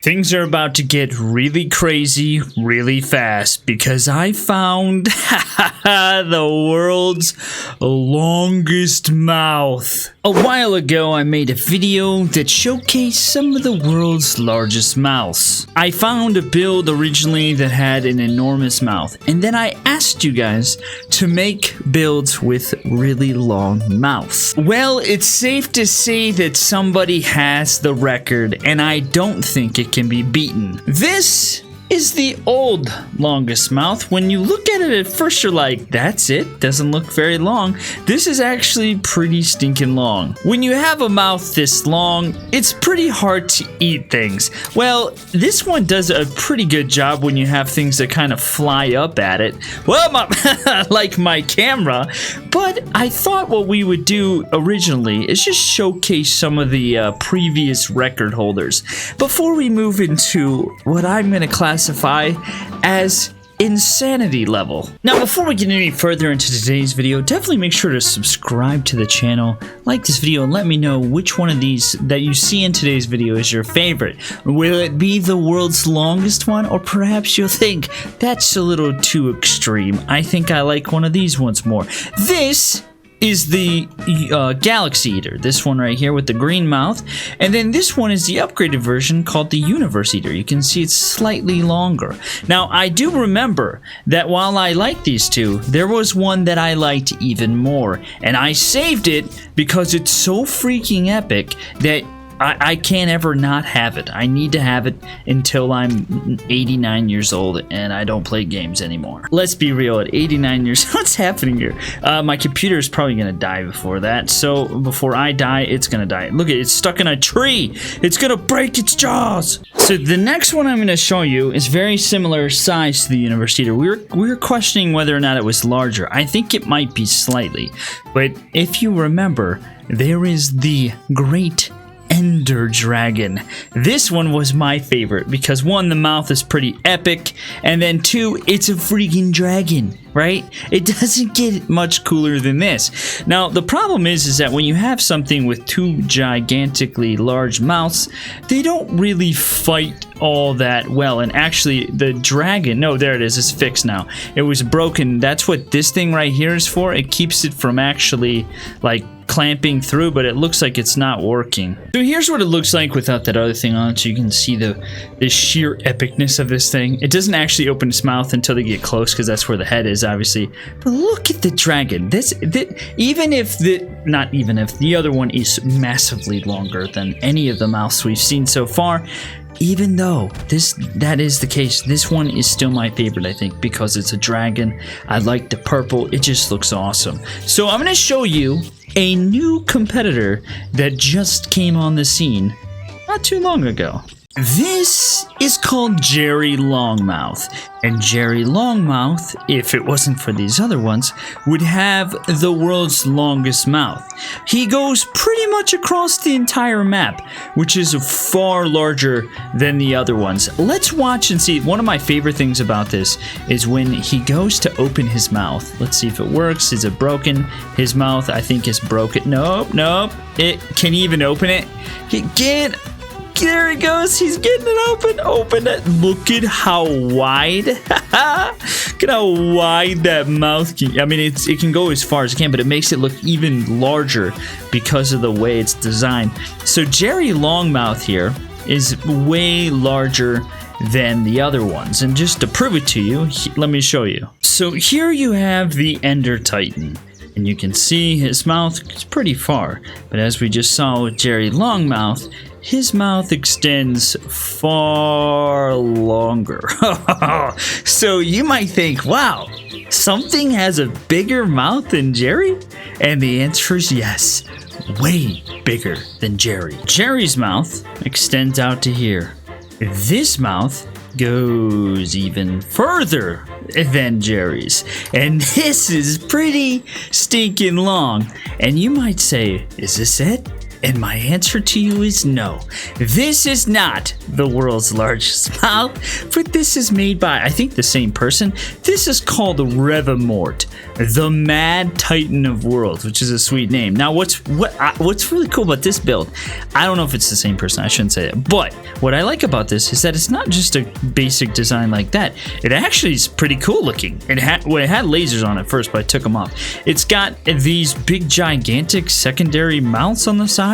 Things are about to get really crazy really fast because I found the world's longest mouth. A while ago, I made a video that showcased some of the world's largest mouths. I found a build originally that had an enormous mouth, and then I asked you guys to make builds with really long mouths. Well, it's safe to say that somebody has the record, and I don't think it can be beaten. This is the old longest mouth. When you look at it at first, you're like, that's it? Doesn't look very long. This is actually pretty stinking long. When you have a mouth this long, it's pretty hard to eat things. Well, this one does a pretty good job when you have things that kind of fly up at it. Well, like my camera. But I thought what we would do originally is just showcase some of the previous record holders before we move into what I'm going to classify as insanity level. Now, before we get any further into today's video, definitely make sure to subscribe to the channel, like this video, and let me know which one of these that you see in today's video is your favorite. Will it be the world's longest one, or perhaps you'll think that's a little too extreme? I think I like one of these ones more. This is the Galaxy Eater, this one right here with the green mouth, and then this one is the upgraded version called the Universe Eater. You can see it's slightly longer. Now, I do remember that while I like these two, there was one that I liked even more, and I saved it because it's so freaking epic that I can't ever not have it. I need to have it until I'm 89 years old and I don't play games anymore. Let's be real, at 89 years, what's happening here? My computer is probably gonna die before that, so before I die, it's gonna die. Look, it's stuck in a tree. It's gonna break its jaws. So the next one I'm gonna show you is very similar size to the Universe Eater. We were questioning whether or not it was larger. I think it might be slightly, but if you remember, there is the Great Ender Dragon. This one was my favorite because one, the mouth is pretty epic, and then two, it's a freaking dragon, right? It doesn't get much cooler than this. Now, the problem is that when you have something with two gigantically large mouths, they don't really fight all that well. And actually, the dragon, no, there it is, it's fixed now. It was broken. That's what this thing right here is for. It keeps it from actually, like, clamping through, but it looks like it's not working. So here's what it looks like without that other thing on, so you can see the sheer epicness of this thing. It doesn't actually open its mouth until they get close, because that's where the head is, obviously. But look at the dragon. Even if the other one is massively longer than any of the mouths we've seen so far, even though that is the case, this one is still my favorite, I think, because it's a dragon. I like the purple. It just looks awesome. So I'm going to show you a new competitor that just came on the scene not too long ago. This is called Jerry Longmouth, and Jerry Longmouth, if it wasn't for these other ones, would have the world's longest mouth. He goes pretty much across the entire map, which is far larger than the other ones. Let's watch and see. One of my favorite things about this is when he goes to open his mouth. Let's see if it works. Is it broken? His mouth, I think, is broken. Nope. Can he even open it? There he goes. He's getting it open. Open it. Look at how wide. Look at how wide that mouth can. I mean, it can go as far as it can, but it makes it look even larger because of the way it's designed. So Jerry Longmouth here is way larger than the other ones. And just to prove it to you, let me show you. So here you have the Ender Titan. And you can see his mouth is pretty far. But as we just saw with Jerry Longmouth, his mouth extends far longer. So you might think, wow, something has a bigger mouth than Jerry? And the answer is yes, way bigger than Jerry. Jerry's mouth extends out to here. This mouth goes even further than Jerry's, and this is pretty stinking long. And you might say, is this it? And my answer to you is no. This is not the world's largest mouth, but this is made by, I think, the same person. This is called Revolt, the Mad Titan of Worlds, which is a sweet name. Now, what's really cool about this build, I don't know if it's the same person, I shouldn't say that, but what I like about this is that it's not just a basic design like that. It actually is pretty cool looking. It had lasers on it first, but I took them off. It's got these big, gigantic secondary mouths on the side.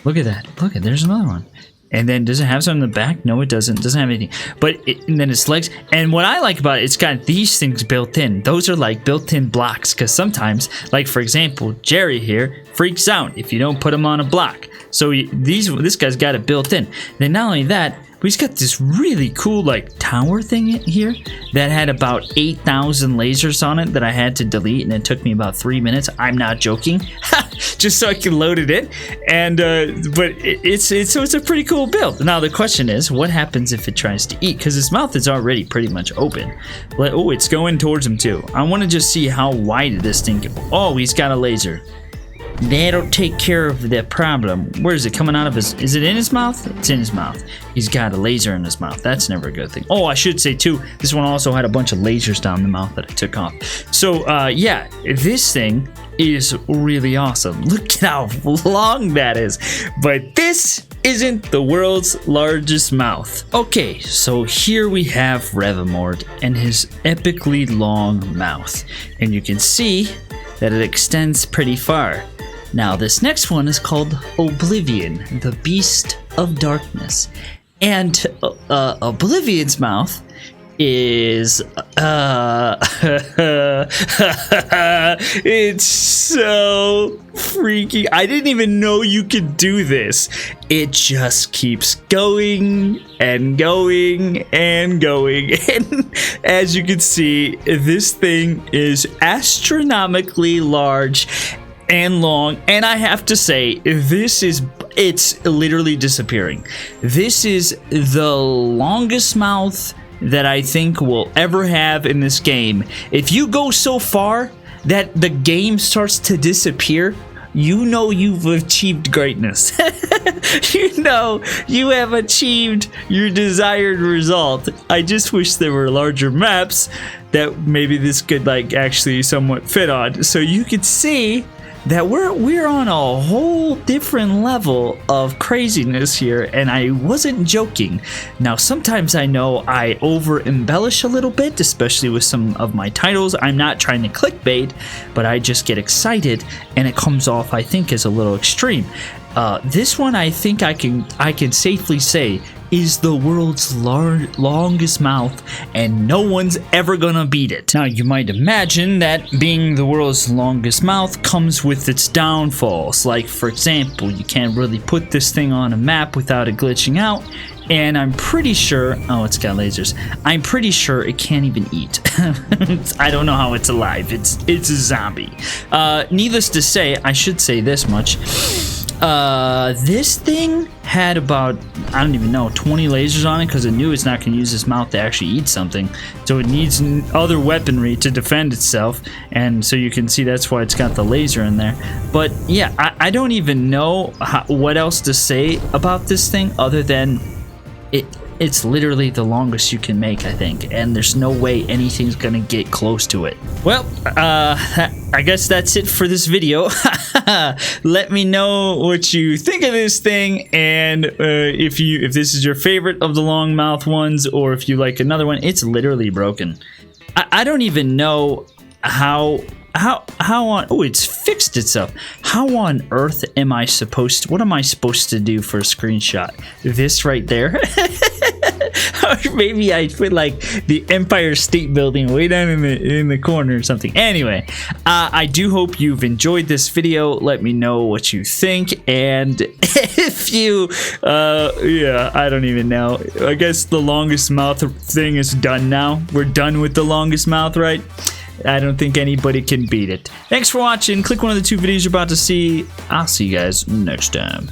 Look at that. Look at, there's another one. And then does it have some in the back? No, it doesn't. It doesn't have anything. But and then its legs. And what I like about it, it's got these things built in. Those are like built-in blocks. Because sometimes, like for example, Jerry here freaks out if you don't put him on a block. So this guy's got it built in. Then not only that, but he's got this really cool like tower thing here that had about 8,000 lasers on it that I had to delete, and it took me about 3 minutes. I'm not joking, just so I can load it in. And but it's a pretty cool build. Now the question is, what happens if it tries to eat? Because his mouth is already pretty much open. But, oh, it's going towards him too. I want to just see how wide this thing can. Oh, he's got a laser. That'll take care of the problem. Where is it coming out of his? Is it in his mouth? It's in his mouth. He's got a laser in his mouth. That's never a good thing. Oh, I should say too, this one also had a bunch of lasers down the mouth that I took off. So yeah, this thing is really awesome. Look at how long that is. But this isn't the world's largest mouth. Okay, so here we have Revolt and his epically long mouth. And you can see that it extends pretty far. Now, this next one is called Oblivion, the Beast of Darkness. And Oblivion's mouth is... it's so freaky. I didn't even know you could do this. It just keeps going and going and going. And as you can see, this thing is astronomically large and long, and I have to say, it's literally disappearing. This is the longest mouth that I think we'll ever have in this game. If you go so far that the game starts to disappear, you know you've achieved greatness. You know you have achieved your desired result. I just wish there were larger maps that maybe this could like actually somewhat fit on, so you could see that we're on a whole different level of craziness here, and I wasn't joking. Now, sometimes I know I over embellish a little bit, especially with some of my titles. I'm not trying to clickbait, but I just get excited, and it comes off, I think, as a little extreme. This one, I think I can safely say, is the world's longest mouth, and no one's ever gonna beat it. Now, you might imagine that being the world's longest mouth comes with its downfalls. Like, for example, you can't really put this thing on a map without it glitching out, and I'm pretty sure, oh, it's got lasers. I'm pretty sure it can't even eat. I don't know how it's alive. It's a zombie. Needless to say, I should say this much. This thing had about, I don't even know, 20 lasers on it, because it knew it's not going to use its mouth to actually eat something. So it needs other weaponry to defend itself, and so you can see that's why it's got the laser in there. But yeah, I don't even know what else to say about this thing other than it's literally the longest you can make, I think, and there's no way anything's gonna get close to it. Well, I guess that's it for this video. Let me know what you think of this thing, and if this is your favorite of the long mouth ones, or if you like another one. It's literally broken. I don't even know how on, oh, it's fixed itself. How on earth am I supposed to, what am I supposed to do for a screenshot? This right there? Or maybe I put like the Empire State Building way down in the corner or something. Anyway, I do hope you've enjoyed this video. Let me know what you think, and if you yeah, I don't even know. I guess the longest mouth thing is done now. We're done with the longest mouth, right? I don't think anybody can beat it. Thanks for watching. Click one of the two videos you're about to see. I'll see you guys next time.